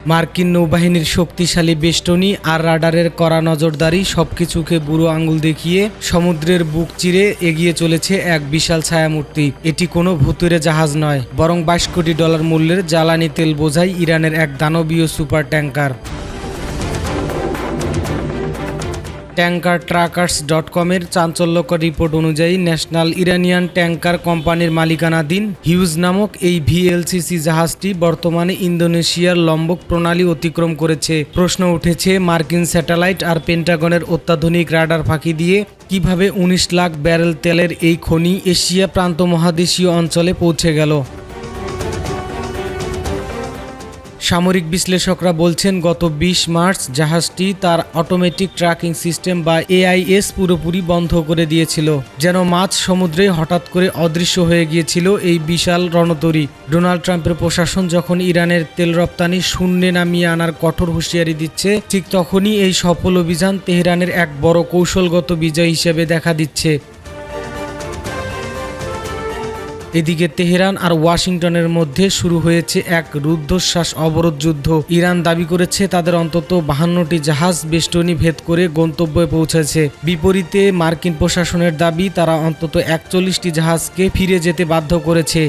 মার্কিন নৌবাহিনীর শক্তিশালী বেষ্টনী আর রাডারের কড়া নজরদারি সবকিছুকে বুড়ো আঙুল দেখিয়ে সমুদ্রের বুক চিরে এগিয়ে চলেছে এক বিশাল ছায়ামূর্তি। এটি কোনো ভুতুড়ে জাহাজ নয়, বরং 22 কোটি ডলার মূল্যের জ্বালানি তেল বোঝাই ইরানের এক দানবীয় সুপার ট্যাঙ্কার। ট্যাঙ্কারট্রাকার্স.com-এর চাঞ্চল্যকর রিপোর্ট অনুযায়ী ন্যাশনাল ইরানিয়ান ট্যাঙ্কার কোম্পানির মালিকানাধীন হিউজ নামক এই ভিএলসিসি জাহাজটি বর্তমানে ইন্দোনেশিয়ার লম্বক প্রণালী অতিক্রম করেছে। প্রশ্ন উঠেছে, মার্কিন স্যাটেলাইট আর পেন্টাগনের অত্যাধুনিক রাডার ফাঁকি দিয়ে কিভাবে 19 লাখ ব্যারেল তেলের এই খনি এশিয়া প্রান্ত মহাদেশীয় অঞ্চলে পৌঁছে গেল। সামরিক বিশ্লেষকরা বলছেন, গত 20 মার্চ জাহাজটি তার অটোমেটিক ট্র্যাকিং সিস্টেম বা এআইএস পুরোপুরি বন্ধ করে দিয়েছিল, যেন মাঝ সমুদ্রে হঠাৎ করে অদৃশ্য হয়ে গিয়েছিল এই বিশাল রণতরী। ডোনাল্ড ট্রাম্পের প্রশাসন যখন ইরানের তেল রপ্তানি শূন্যে নামিয়ে আনার কঠোর হুঁশিয়ারি দিচ্ছে, ঠিক তখনই এই সফল অভিযান তেহরানের এক বড় কৌশলগত বিজয় হিসেবে দেখা দিচ্ছে। এদিকে তেহরান আর ওয়াশিংটনের মধ্যে শুরু হয়েছে এক রুদ্ধশ্বাস অবরোধ যুদ্ধ। ইরান দাবি করেছে তাদের অন্তত 52টি জাহাজ বেষ্টনী ভেদ করে গন্তব্যে পৌঁছেছে। বিপরীতে মার্কিন প্রশাসনের দাবি তারা অন্তত 41টি জাহাজকে ফিরে যেতে বাধ্য করেছে।